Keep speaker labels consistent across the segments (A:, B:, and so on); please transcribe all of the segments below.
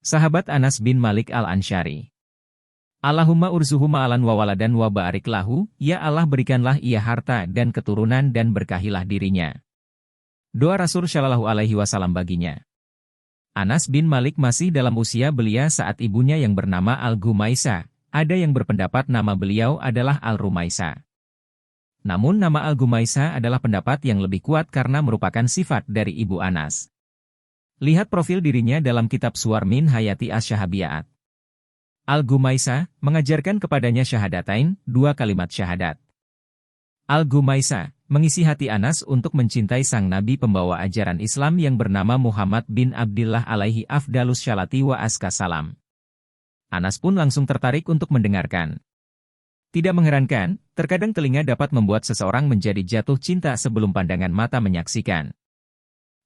A: Sahabat Anas bin Malik al-Ansyari. Allahumma urzuhu ma'alan wa waladan wa barik lahu, ya Allah berikanlah ia harta dan keturunan dan berkahilah dirinya. Doa Rasul Shallallahu Alaihi Wasallam baginya. Anas bin Malik masih dalam usia belia saat ibunya yang bernama Al-Gumaisah, ada yang berpendapat nama beliau adalah Al-Rumaisah. Namun nama Al-Gumaisah adalah pendapat yang lebih kuat karena merupakan sifat dari ibu Anas. Lihat profil dirinya dalam kitab Suwar min Hayati Asy-Syahabiyat. Al-Gumaisah mengajarkan kepadanya syahadatain, 2 kalimat syahadat. Al-Gumaisah mengisi hati Anas untuk mencintai sang nabi pembawa ajaran Islam yang bernama Muhammad bin Abdillah alaihi afdalus syalati wa aska salam. Anas pun langsung tertarik untuk mendengarkan. Tidak mengherankan, terkadang telinga dapat membuat seseorang menjadi jatuh cinta sebelum pandangan mata menyaksikan.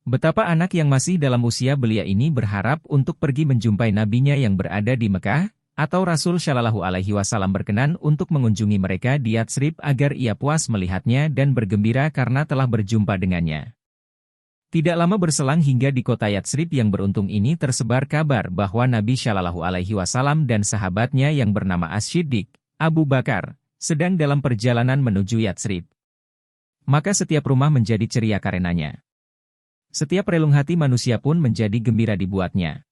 A: Betapa anak yang masih dalam usia belia ini berharap untuk pergi menjumpai nabinya yang berada di Mekah, atau Rasul Shallallahu Alaihi Wasallam berkenan untuk mengunjungi mereka di Yatsrib agar ia puas melihatnya dan bergembira karena telah berjumpa dengannya. Tidak lama berselang hingga di kota Yatsrib yang beruntung ini tersebar kabar bahwa Nabi Shallallahu Alaihi Wasallam dan sahabatnya yang bernama As-Siddiq, Abu Bakar, sedang dalam perjalanan menuju Yatsrib. Maka setiap rumah menjadi ceria karenanya. Setiap relung hati manusia pun menjadi gembira dibuatnya.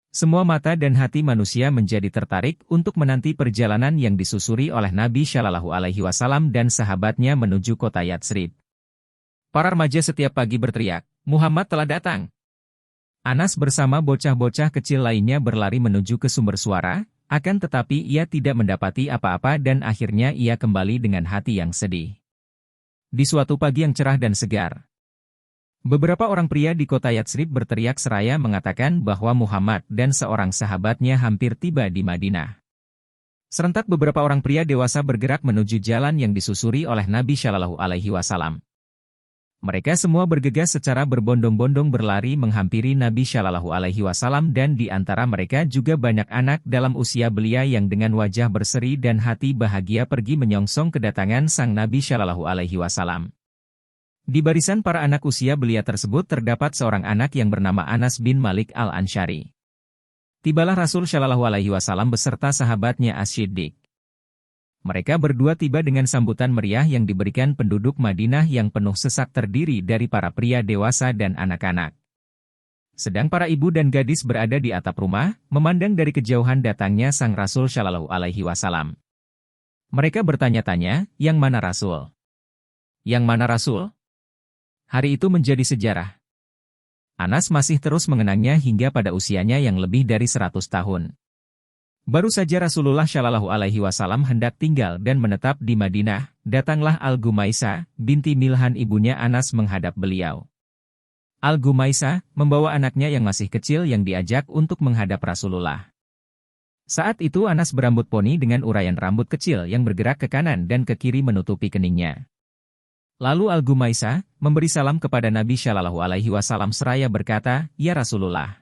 A: Semua mata dan hati manusia menjadi tertarik untuk menanti perjalanan yang disusuri oleh Nabi Shallallahu Alaihi Wasallam dan sahabatnya menuju kota Yatsrib. Para remaja setiap pagi berteriak, "Muhammad telah datang!" Anas bersama bocah-bocah kecil lainnya berlari menuju ke sumber suara, akan tetapi ia tidak mendapati apa-apa dan akhirnya ia kembali dengan hati yang sedih. Di suatu pagi yang cerah dan segar, beberapa orang pria di kota Yatsrib berteriak seraya mengatakan bahwa Muhammad dan seorang sahabatnya hampir tiba di Madinah. Serentak beberapa orang pria dewasa bergerak menuju jalan yang disusuri oleh Nabi Shallallahu Alaihi Wasallam. Mereka semua bergegas secara berbondong-bondong berlari menghampiri Nabi Shallallahu Alaihi Wasallam dan di antara mereka juga banyak anak dalam usia belia yang dengan wajah berseri dan hati bahagia pergi menyongsong kedatangan sang Nabi Shallallahu Alaihi Wasallam. Di barisan para anak usia belia tersebut terdapat seorang anak yang bernama Anas bin Malik al-Ansyari. Tibalah Rasul Shallallahu Alaihi Wasallam beserta sahabatnya As-Siddiq. Mereka berdua tiba dengan sambutan meriah yang diberikan penduduk Madinah yang penuh sesak terdiri dari para pria dewasa dan anak-anak. Sedang para ibu dan gadis berada di atap rumah, memandang dari kejauhan datangnya sang Rasul Shallallahu Alaihi Wasallam. Mereka bertanya-tanya, "Yang mana Rasul? Yang mana Rasul?" Hari itu menjadi sejarah. Anas masih terus mengenangnya hingga pada usianya yang lebih dari 100 tahun. Baru saja Rasulullah Shallallahu Alaihi Wasallam hendak tinggal dan menetap di Madinah, datanglah Al-Gumaisah, binti Milhan ibunya Anas menghadap beliau. Al-Gumaisah membawa anaknya yang masih kecil yang diajak untuk menghadap Rasulullah. Saat itu Anas berambut poni dengan uraian rambut kecil yang bergerak ke kanan dan ke kiri menutupi keningnya. Lalu Al-Gumaisah memberi salam kepada Nabi Shallallahu Alaihi Wasallam seraya berkata, "Ya Rasulullah,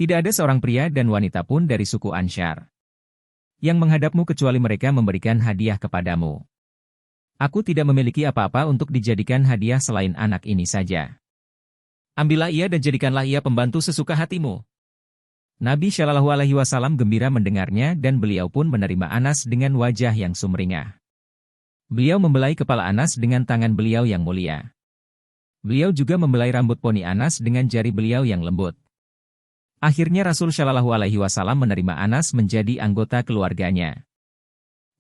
A: tidak ada seorang pria dan wanita pun dari suku Ansyar yang menghadapmu kecuali mereka memberikan hadiah kepadamu. Aku tidak memiliki apa-apa untuk dijadikan hadiah selain anak ini saja. Ambillah ia dan jadikanlah ia pembantu sesuka hatimu." Nabi Shallallahu Alaihi Wasallam gembira mendengarnya dan beliau pun menerima Anas dengan wajah yang sumringah. Beliau membelai kepala Anas dengan tangan beliau yang mulia. Beliau juga membelai rambut poni Anas dengan jari beliau yang lembut. Akhirnya Rasul Shallallahu Alaihi Wasallam menerima Anas menjadi anggota keluarganya.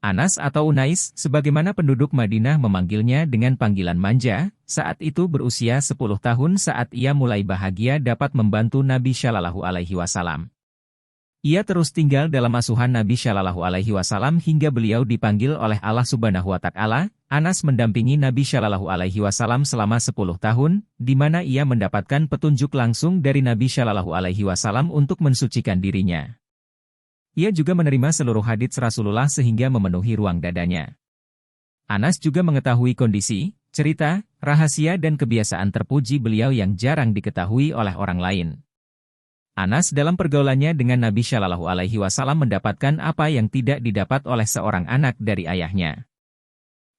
A: Anas atau Unais, sebagaimana penduduk Madinah memanggilnya dengan panggilan manja, saat itu berusia 10 tahun saat ia mulai bahagia dapat membantu Nabi Shallallahu Alaihi Wasallam. Ia terus tinggal dalam asuhan Nabi Shallallahu Alaihi Wasallam hingga beliau dipanggil oleh Allah Subhanahu Wa Taala. Anas mendampingi Nabi Shallallahu Alaihi Wasallam selama 10 tahun, di mana ia mendapatkan petunjuk langsung dari Nabi Shallallahu Alaihi Wasallam untuk mensucikan dirinya. Ia juga menerima seluruh hadits Rasulullah sehingga memenuhi ruang dadanya. Anas juga mengetahui kondisi, cerita, rahasia dan kebiasaan terpuji beliau yang jarang diketahui oleh orang lain. Anas dalam pergaulannya dengan Nabi Shallallahu Alaihi Wasallam mendapatkan apa yang tidak didapat oleh seorang anak dari ayahnya.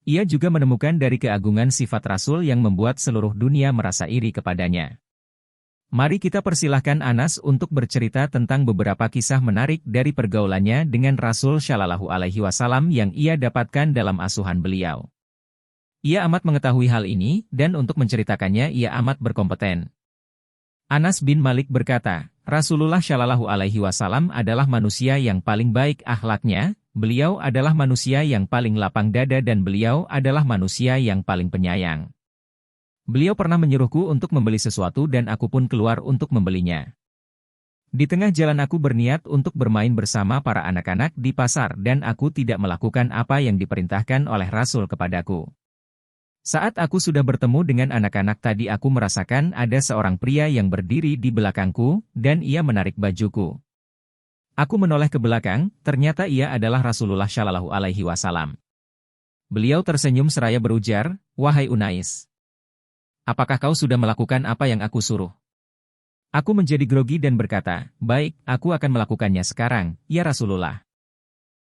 A: Ia juga menemukan dari keagungan sifat Rasul yang membuat seluruh dunia merasa iri kepadanya. Mari kita persilahkan Anas untuk bercerita tentang beberapa kisah menarik dari pergaulannya dengan Rasul Shallallahu Alaihi Wasallam yang ia dapatkan dalam asuhan beliau. Ia amat mengetahui hal ini, dan untuk menceritakannya ia amat berkompeten. Anas bin Malik berkata, Rasulullah Shallallahu Alaihi Wasallam adalah manusia yang paling baik akhlaknya, beliau adalah manusia yang paling lapang dada dan beliau adalah manusia yang paling penyayang. Beliau pernah menyuruhku untuk membeli sesuatu dan aku pun keluar untuk membelinya. Di tengah jalan aku berniat untuk bermain bersama para anak-anak di pasar dan aku tidak melakukan apa yang diperintahkan oleh Rasul kepadaku. Saat aku sudah bertemu dengan anak-anak tadi aku merasakan ada seorang pria yang berdiri di belakangku dan ia menarik bajuku. Aku menoleh ke belakang, ternyata ia adalah Rasulullah Shallallahu Alaihi Wasallam. Beliau tersenyum seraya berujar, "Wahai Unais, apakah kau sudah melakukan apa yang aku suruh?" Aku menjadi grogi dan berkata, "Baik, aku akan melakukannya sekarang, ya Rasulullah."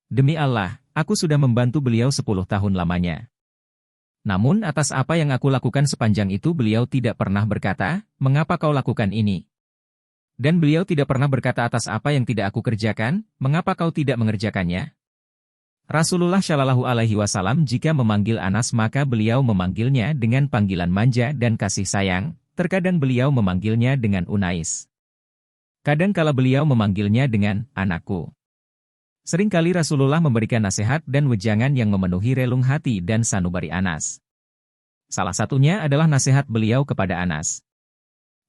A: Demi Allah, aku sudah membantu beliau 10 tahun lamanya. Namun atas apa yang aku lakukan sepanjang itu beliau tidak pernah berkata, "Mengapa kau lakukan ini?" Dan beliau tidak pernah berkata atas apa yang tidak aku kerjakan, "Mengapa kau tidak mengerjakannya?" Rasulullah Shallallahu Alaihi Wasallam jika memanggil Anas maka beliau memanggilnya dengan panggilan manja dan kasih sayang, terkadang beliau memanggilnya dengan Unais. Kadang kala beliau memanggilnya dengan anakku. Seringkali Rasulullah memberikan nasihat dan wejangan yang memenuhi relung hati dan sanubari Anas. Salah satunya adalah nasihat beliau kepada Anas.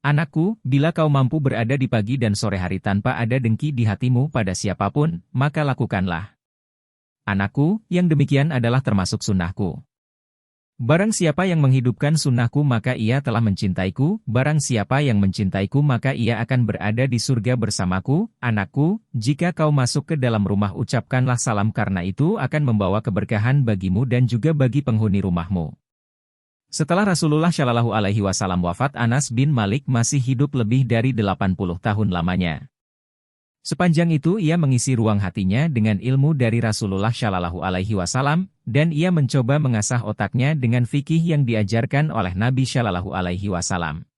A: "Anakku, bila kau mampu berada di pagi dan sore hari tanpa ada dengki di hatimu pada siapapun, maka lakukanlah. Anakku, yang demikian adalah termasuk sunnahku. Barang siapa yang menghidupkan sunnahku maka ia telah mencintaiku, barang siapa yang mencintaiku maka ia akan berada di surga bersamaku. Anakku, jika kau masuk ke dalam rumah ucapkanlah salam karena itu akan membawa keberkahan bagimu dan juga bagi penghuni rumahmu." Setelah Rasulullah Shallallahu Alaihi Wasallam wafat, Anas bin Malik masih hidup lebih dari 80 tahun lamanya. Sepanjang itu ia mengisi ruang hatinya dengan ilmu dari Rasulullah Shallallahu Alaihi Wasallam, dan ia mencoba mengasah otaknya dengan fikih yang diajarkan oleh Nabi Shallallahu Alaihi Wasallam.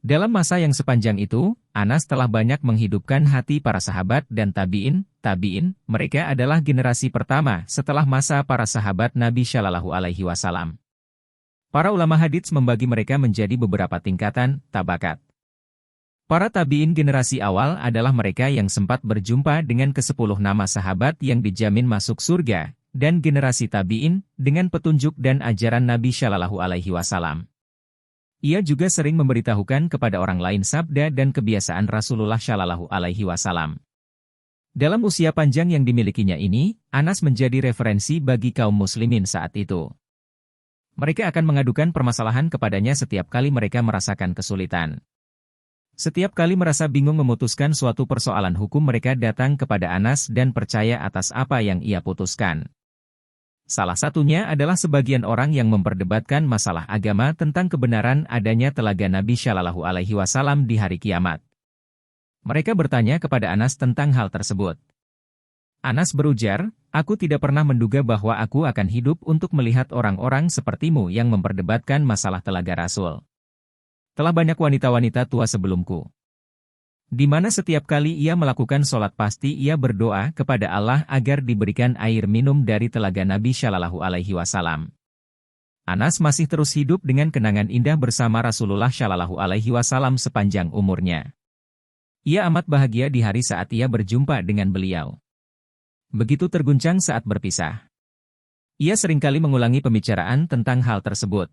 A: Dalam masa yang sepanjang itu, Anas telah banyak menghidupkan hati para sahabat dan tabi'in. Mereka adalah generasi pertama setelah masa para sahabat Nabi Shallallahu Alaihi Wasallam. Para ulama hadits membagi mereka menjadi beberapa tingkatan, tabakat. Para tabi'in generasi awal adalah mereka yang sempat berjumpa dengan ke-10 nama sahabat yang dijamin masuk surga, dan generasi tabi'in dengan petunjuk dan ajaran Nabi Shallallahu Alaihi Wasallam. Ia juga sering memberitahukan kepada orang lain sabda dan kebiasaan Rasulullah Shallallahu Alaihi Wasallam. Dalam usia panjang yang dimilikinya ini, Anas menjadi referensi bagi kaum muslimin saat itu. Mereka akan mengadukan permasalahan kepadanya setiap kali mereka merasakan kesulitan. Setiap kali merasa bingung memutuskan suatu persoalan hukum mereka datang kepada Anas dan percaya atas apa yang ia putuskan. Salah satunya adalah sebagian orang yang memperdebatkan masalah agama tentang kebenaran adanya telaga Nabi Shallallahu Alaihi Wasallam di hari kiamat. Mereka bertanya kepada Anas tentang hal tersebut. Anas berujar, "Aku tidak pernah menduga bahwa aku akan hidup untuk melihat orang-orang sepertimu yang memperdebatkan masalah telaga Rasul. Telah banyak wanita-wanita tua sebelumku, di mana setiap kali ia melakukan sholat pasti ia berdoa kepada Allah agar diberikan air minum dari telaga Nabi Shallallahu Alaihi Wasallam." Anas masih terus hidup dengan kenangan indah bersama Rasulullah Shallallahu Alaihi Wasallam sepanjang umurnya. Ia amat bahagia di hari saat ia berjumpa dengan beliau. Begitu terguncang saat berpisah. Ia seringkali mengulangi pembicaraan tentang hal tersebut.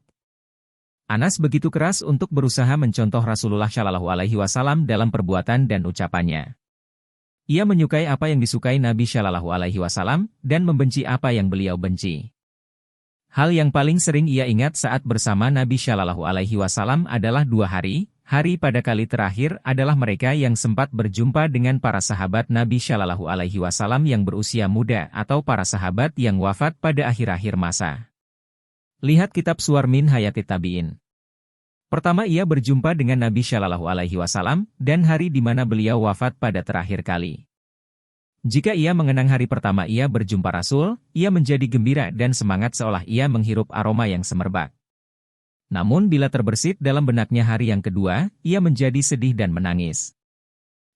A: Anas begitu keras untuk berusaha mencontoh Rasulullah Shallallahu Alaihi Wasallam dalam perbuatan dan ucapannya. Ia menyukai apa yang disukai Nabi Shallallahu Alaihi Wasallam dan membenci apa yang beliau benci. Hal yang paling sering ia ingat saat bersama Nabi Shallallahu Alaihi Wasallam adalah 2 hari. Hari pada kali terakhir adalah mereka yang sempat berjumpa dengan para sahabat Nabi Shallallahu Alaihi Wasallam yang berusia muda atau para sahabat yang wafat pada akhir-akhir masa. Lihat kitab Suwar min Hayati Tabi'in. Pertama ia berjumpa dengan Nabi Shallallahu Alaihi Wasallam dan hari di mana beliau wafat pada terakhir kali. Jika ia mengenang hari pertama ia berjumpa Rasul, ia menjadi gembira dan semangat seolah ia menghirup aroma yang semerbak. Namun bila terbersit dalam benaknya hari yang kedua, ia menjadi sedih dan menangis.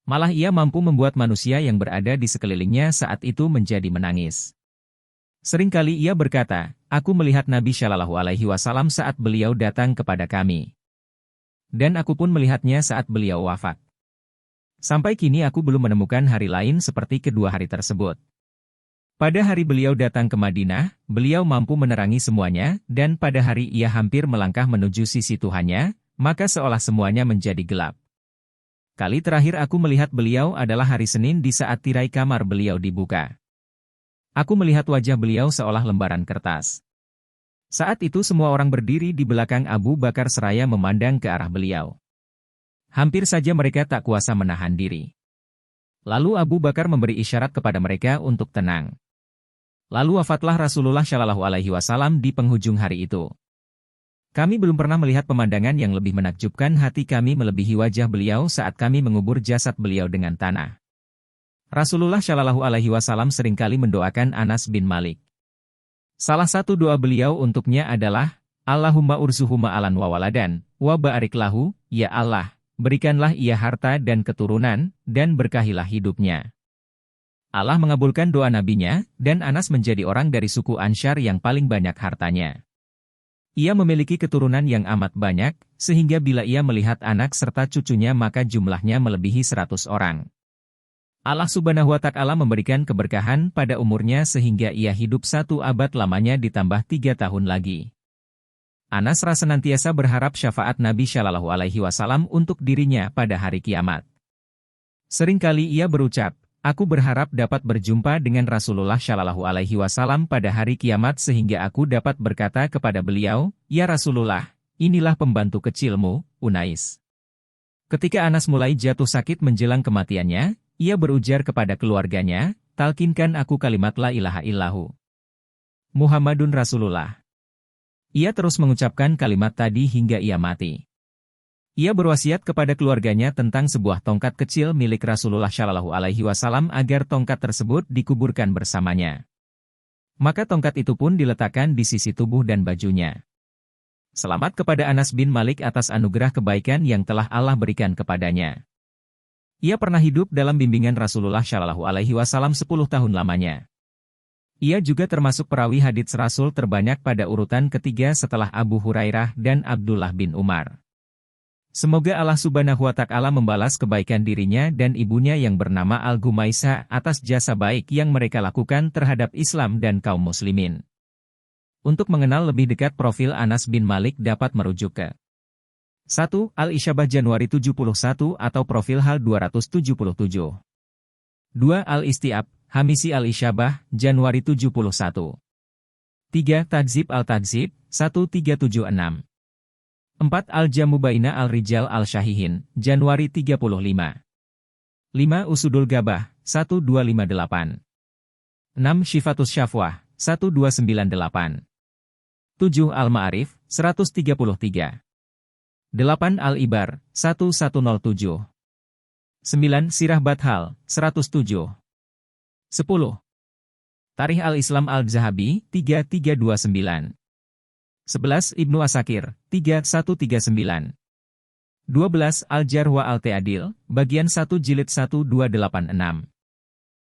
A: Malah ia mampu membuat manusia yang berada di sekelilingnya saat itu menjadi menangis. Seringkali ia berkata, "Aku melihat Nabi Shallallahu Alaihi Wasallam saat beliau datang kepada kami. Dan aku pun melihatnya saat beliau wafat. Sampai kini aku belum menemukan hari lain seperti kedua hari tersebut." Pada hari beliau datang ke Madinah, beliau mampu menerangi semuanya, dan pada hari ia hampir melangkah menuju sisi Tuhannya, maka seolah semuanya menjadi gelap. Kali terakhir aku melihat beliau adalah hari Senin di saat tirai kamar beliau dibuka. Aku melihat wajah beliau seolah lembaran kertas. Saat itu semua orang berdiri di belakang Abu Bakar seraya memandang ke arah beliau. Hampir saja mereka tak kuasa menahan diri. Lalu Abu Bakar memberi isyarat kepada mereka untuk tenang. Lalu wafatlah Rasulullah Shallallahu Alaihi Wasallam di penghujung hari itu. Kami belum pernah melihat pemandangan yang lebih menakjubkan hati kami melebihi wajah beliau saat kami mengubur jasad beliau dengan tanah. Rasulullah Shallallahu Alaihi Wasallam seringkali mendoakan Anas bin Malik. Salah satu doa beliau untuknya adalah, Allahumma urzuhuma alan wa waladan, wa ba'arik lahu, ya Allah, berikanlah ia harta dan keturunan, dan berkahilah hidupnya. Allah mengabulkan doa nabinya, dan Anas menjadi orang dari suku Ansyar yang paling banyak hartanya. Ia memiliki keturunan yang amat banyak, sehingga bila ia melihat anak serta cucunya maka jumlahnya melebihi 100 orang. Allah Subhanahu wa Ta'ala memberikan keberkahan pada umurnya sehingga ia hidup 1 abad lamanya ditambah 3 tahun lagi. Anas senantiasa berharap syafaat Nabi Shallallahu Alaihi Wasallam untuk dirinya pada hari kiamat. Seringkali ia berucap, "Aku berharap dapat berjumpa dengan Rasulullah Shallallahu Alaihi Wasallam pada hari kiamat sehingga aku dapat berkata kepada beliau, 'Ya Rasulullah, inilah pembantu kecilmu, Unais.'" Ketika Anas mulai jatuh sakit menjelang kematiannya, ia berujar kepada keluarganya, "Talkinkan aku kalimat la ilaha illahu Muhammadun Rasulullah." Ia terus mengucapkan kalimat tadi hingga ia mati. Ia berwasiat kepada keluarganya tentang sebuah tongkat kecil milik Rasulullah Shallallahu Alaihi Wasallam agar tongkat tersebut dikuburkan bersamanya. Maka tongkat itu pun diletakkan di sisi tubuh dan bajunya. Selamat kepada Anas bin Malik atas anugerah kebaikan yang telah Allah berikan kepadanya. Ia pernah hidup dalam bimbingan Rasulullah Shallallahu Alaihi Wasallam 10 tahun lamanya. Ia juga termasuk perawi hadits Rasul terbanyak pada urutan ketiga setelah Abu Hurairah dan Abdullah bin Umar. Semoga Allah Subhanahu wa Ta'ala membalas kebaikan dirinya dan ibunya yang bernama Al-Gumaisah atas jasa baik yang mereka lakukan terhadap Islam dan kaum muslimin. Untuk mengenal lebih dekat profil Anas bin Malik dapat merujuk ke 1. Al-Isyabah Januari 71 atau profil Hal 277. 2. Al-Istiab, Hamisi Al-Isyabah, Januari 71. 3. Tadzib Al-Tadzib, 1376. 4. Al-Jamu Baina Al-Rijal Al-Syahihin, Januari 35. 5. Usudul Gabah, 1258. 6. Syifatus Syafwah, 1298. 7. Al-Ma'arif, 133. 8. Al-Ibar, 1107. 9. Sirah Bathal, 107. 10. Tarikh Al-Islam Al-Zahabi, 3329. 11. Ibnu Asakir, 3139. 12. Al-Jarh wa Al-Ta'dil, bagian 1 jilid 1286.